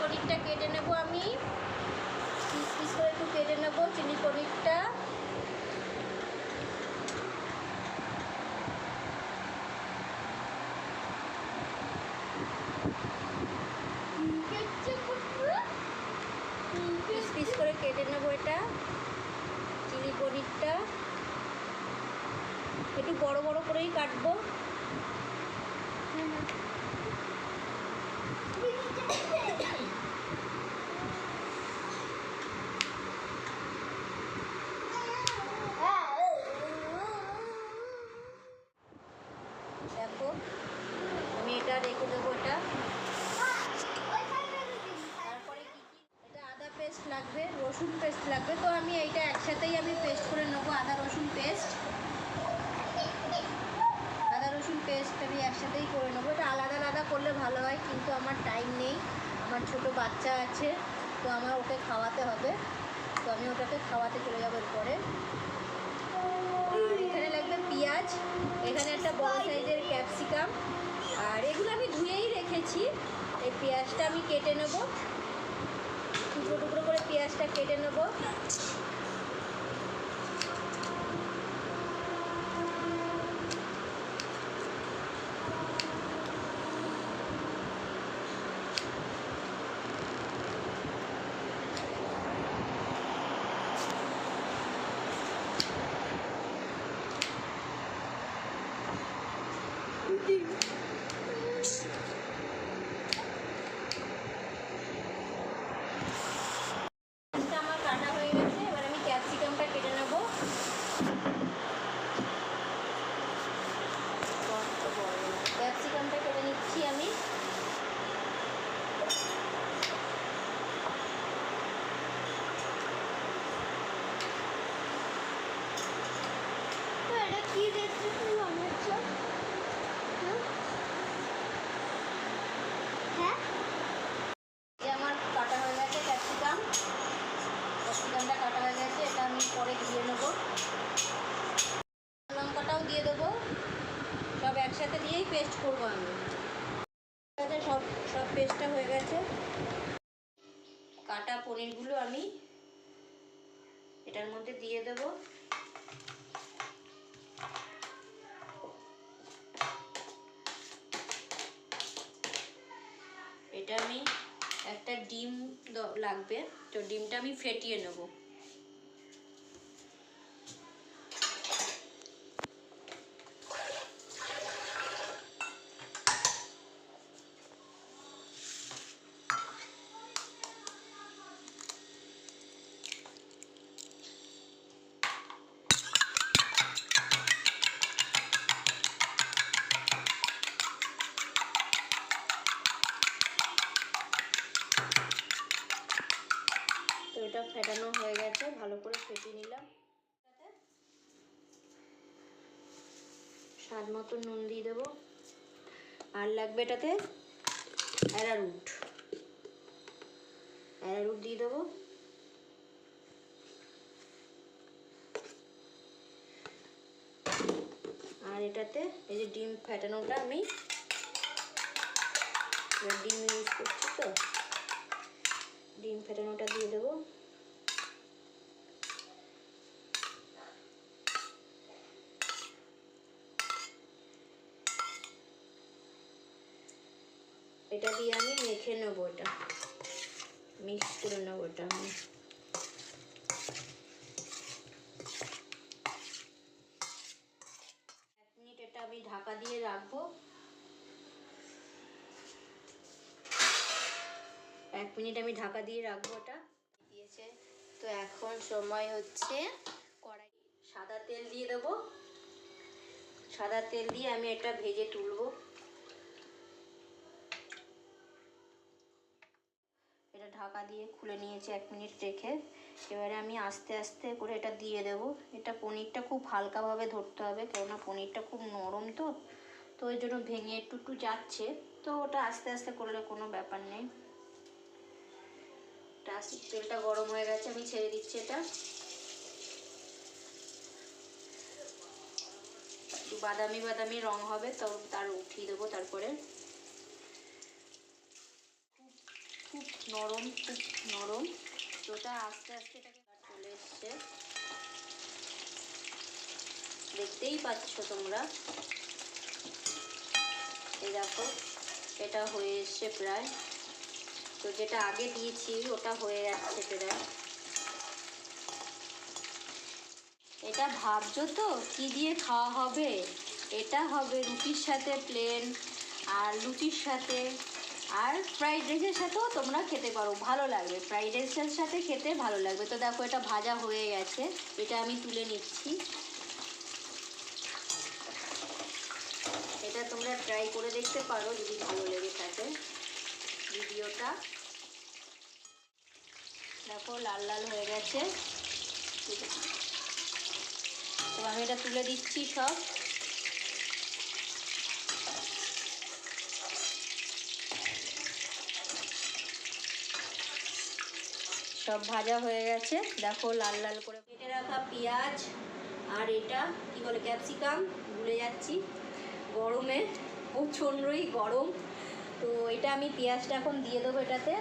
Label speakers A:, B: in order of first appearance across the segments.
A: পনিরটা কেটে নেব আমি, পিস পিস করে একটু কেটে নেব চিলি পনিরটা। পিস পিস করে কেটে নেব এটা চিলি পনিরটা, একটু বড় বড় করেই কাটবো। দেখো আমি এটা রেখে দেবো এটা। তারপরে কি এটা আদা পেস্ট লাগবে, রসুন পেস্ট লাগবে, তো আমি এইটা একসাথেই আমি পেস্ট করে নেবো। আদা রসুন পেস্ট আমি একসাথেই করে নেবো। এটা আলাদা আলাদা করলে ভালো হয়, কিন্তু আমার টাইম নেই, আমার ছোট বাচ্চা আছে, তো আমার ওকে খাওয়াতে হবে, তো আমি ওটাকে খাওয়াতে চলে যাবো এরপরে। আর এখানে লাগবে পেঁয়াজ, এখানে একটা বড় সাইজের ক্যাপসিকাম, আর এগুলো আমি ধুয়েই রেখেছি। এই পেঁয়াজটা আমি কেটে নেব, টুকরো টুকরো করে পেঁয়াজটা কেটে নেব। আমার কাটা হয়ে গেছে, এবার আমি ক্যাপসিকামটা কেটে নেব। ক্যাপসিকামটা কেটে নিচ্ছি আমি। আমার কাটা হয়ে গেছে ক্যাপসিকামটা কাটা হয়ে গেছে, এটা আমি পরে দিয়ে নেব। লঙ্কাটাও দিয়ে দেবো, সব একসাথে দিয়েই পেস্ট করবো আমি। সব সব পেস্টটা হয়ে গেছে। কাটা পনিরগুলো আমি এটার মধ্যে দিয়ে দেবো। এটা আমি একটা ডিম লাগবে, তো ডিমটা আমি ফেটিয়ে নেব। তো এটা ফেটানো হয়ে গেছে, ভালো করে ফেটিয়ে নিলাম। স্বাদ মতো নুন দিয়ে দেবো, আর লাগবে এটাতে অ্যারারুট দিয়ে দেবো। আর এটাতে এই যে ডিম ফেটানোটা, আমি ডিম ইউজ করছি, তো ডিম ফেটানোটা দিয়ে দেবো। এটা দিয়ে আমি মেখে নেবো, এটা মিক্স করে নেবো। এটা আমি এটা আমি ঢাকা দিয়ে রাখবো। 1 মিনিট আমি ঢাকা দিয়ে রাখবো। এটা দিয়েছে, তো এখন সময় হচ্ছে কড়াই সাদা তেল দিয়ে দেবো। সাদা তেল দিয়ে আমি এটা ভেজে তুলবো। এটা ঢাকা দিয়ে খুলে নিয়েছি 1 মিনিট রেখে। এবারে আমি আস্তে আস্তে করে এটা দিয়ে দেবো। এটা পনিরটা খুব হালকাভাবে ধরতে হবে, কেননা পনিরটা খুব নরম, তো ওই জন্য ভেঙে একটু একটু যাচ্ছে, তো ওটা আস্তে আস্তে করলে কোনো ব্যাপার নেই। তেলটা গরম হয়ে গেছে, আমি ছেড়ে দিচ্ছি। এটা বাদামি বাদামি রং হবে, তো তার উঠিয়ে দেবো। তারপরে খুব নরম, খুব নরম। তো ওটা আস্তে আস্তে এটাকে চলে এসছে, দেখতেই পাচ্ছ তোমরা। এই দেখো এটা হয়ে এসছে প্রায়। তো যেটা আগে দিয়েছি ওটা হয়ে যাচ্ছে প্রায়। এটা ভাবছো তো কি দিয়ে খাওয়া হবে? এটা হবে রুটির সাথে প্লেন, আর লুচির সাথে, আর ফ্রাইড রাইসের সাথেও তোমরা খেতে পারো, ভালো লাগবে। ফ্রাইড রাইসের সাথে খেতে ভালো লাগবে। তো দেখো এটা ভাজা হয়ে গেছে, এটা আমি তুলে নিচ্ছি। এটা তোমরা ট্রাই করে দেখতে পারো যদি ভালো লেগে থাকে ভিডিওটা। দেখো লাল লাল হয়ে গেছে। তো আমি এটা তুলে দিচ্ছি সব। সব ভাজা হয়ে গেছে, দেখো লাল লাল করে। কেটে রাখা পেঁয়াজ আর এটা কি বলে ক্যাপসিকাম, ভুলে যাচ্ছি, গরমে প্রচণ্ডই গরম। তো এটা আমি পেঁয়াজটা এখন দিয়ে দেবো এটাতে।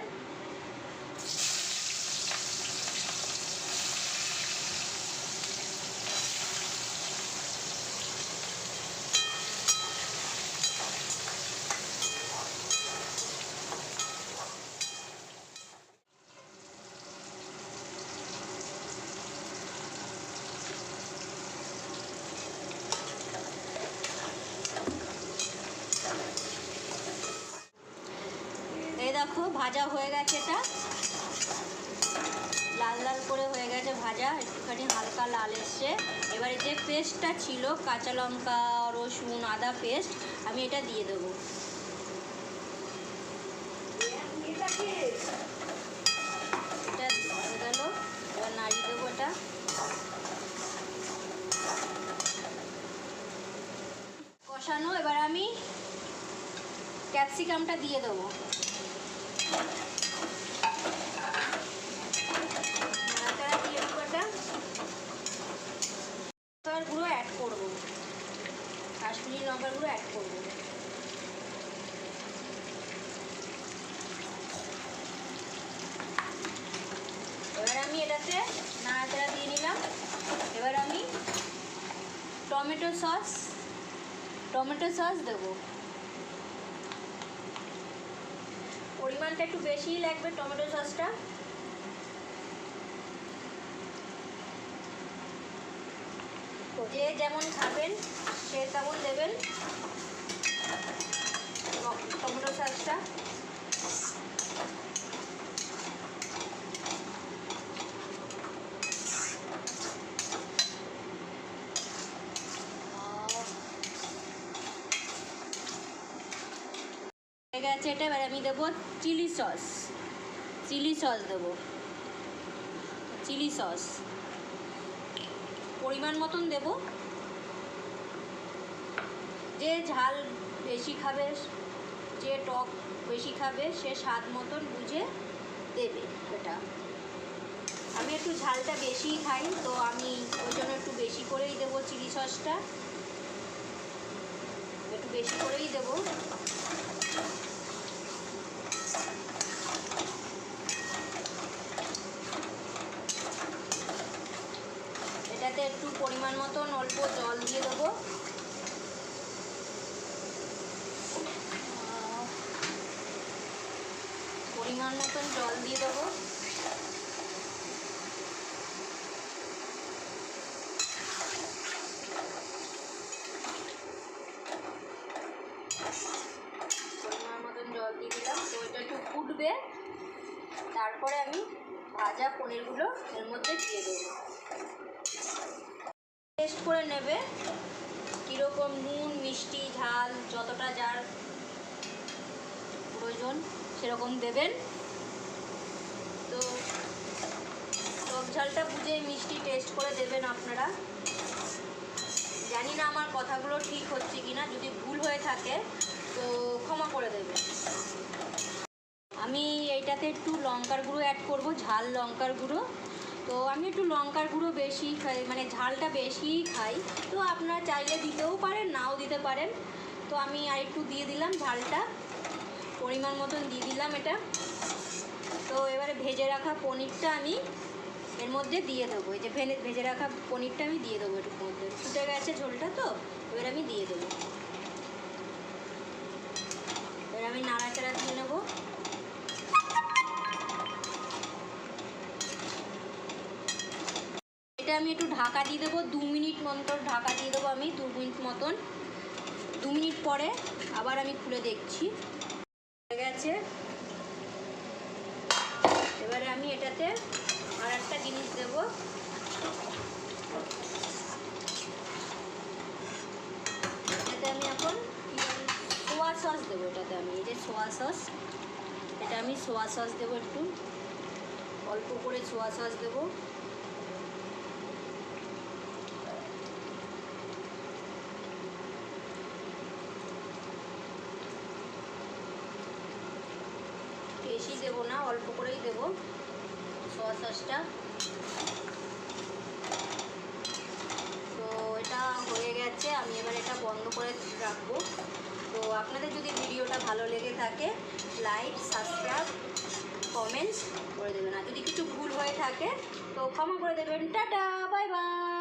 A: এই দেখো ভাজা হয়ে গেছে, এটা লাল লাল করে হয়ে গেছে ভাজা, একটুখানি হালকা লাল এসছে। এবারে যে পেস্টটা ছিল কাঁচা লঙ্কা রসুন আদা পেস্ট, আমি এটা দিয়ে দেবো। এটা হয়ে গেল, এবার নাড়িয়ে দেবো এটা। কষানো, এবার আমি ক্যাপসিকামটা দিয়ে দেবো। লঙ্কার গুঁড়ো অ্যাড করবো, কাশ্মীরি লঙ্কার গুঁড়ো অ্যাড করবো। এবার আমি এটাতে নাড়াচাড়া দিয়ে নিলাম। এবার আমি টমেটো সস দেবো। পরিমাণটা একটু বেশিই লাগবে টমেটো সসটা। তো যে যেমন খাবেন সে তেমন দেবেন টমেটো সসটা। হয়ে গেছে এটা। এবার আমি দেবো চিলি সস দেবো। চিলি সস পরিমাণ মতন দেব। যে ঝাল বেশি খাবে, যে টক বেশি খাবে সে স্বাদ মতন বুঝে দেবে। এটা আমি একটু ঝালটা বেশিই খাই, তো আমি ওই জন্য একটু বেশি করেই দেবো চিলি সসটা, একটু বেশি করেই দেবো। এটাতে একটু পরিমাণ মতন অল্প জল দিয়ে দেবো। পরিমাণ মতন জল দিয়ে দেবো। পরিমাণ মতন জল দিয়ে দিলাম। তো এটা একটু ফুটবে, তারপরে আমি ভাজা পনিরগুলো এর মধ্যে দিয়ে দেবো। টেস্ট করে নেবে কীরকম নুন মিষ্টি ঝাল, যতটা যার প্রয়োজন সেরকম দেবেন। তো টক ঝালটা বুঝে মিষ্টি টেস্ট করে দেবেন আপনারা। জানি না আমার কথাগুলো ঠিক হচ্ছে কি না, যদি ভুল হয়ে থাকে তো ক্ষমা করে দেবেন। আমি এইটাতে একটু লঙ্কার গুঁড়ো অ্যাড করব, ঝাল লঙ্কার গুঁড়ো। তো আমি একটু লঙ্কার গুঁড়ো বেশি খাই, মানে ঝালটা বেশিই খাই। তো আপনারা চাইলে দিতেও পারেন, নাও দিতে পারেন। তো আমি আর একটু দিয়ে দিলাম ঝালটা, পরিমাণ মতন দিয়ে দিলাম এটা। তো এবারে ভেজে রাখা পনিরটা আমি এর মধ্যে দিয়ে দেবো। এই যে ভেজে রাখা পনিরটা আমি দিয়ে দেবো এটুকুর মধ্যে। ফুটে গেছে ঝোলটা, তো এবার আমি দিয়ে দেবো। এবার আমি নাড়াচাড়া দিয়ে নেবো। এটা আমি একটু ঢাকা দিয়ে দেবো, 2 মিনিট মতন ঢাকা দিয়ে দেবো আমি, 2 মিনিট মতন। 2 মিনিট পরে আবার আমি খুলে দেখছি, হয়ে গেছে। এবারে আমি এটাতে আর একটা জিনিস দেবো, এটাতে আমি এখন সোয়া সস দেবো। এটাতে আমি এই যে সোয়া সস, এটা আমি সোয়া সস দেবো, একটু অল্প করে সোয়া সস দেবো। বেশি দেবো না, অল্প করেই দেবো সোয়া সসটা। তো এটা হয়ে গেছে, আমি এবার এটা বন্ধ করে রাখবো। তো আপনাদের যদি ভিডিওটা ভালো লেগে থাকে, লাইক, সাবস্ক্রাইব, কমেন্টস করে দেবেন। আর যদি কিছু ভুল হয়ে থাকে তো ক্ষমা করে দেবেন। Tata, bye bye.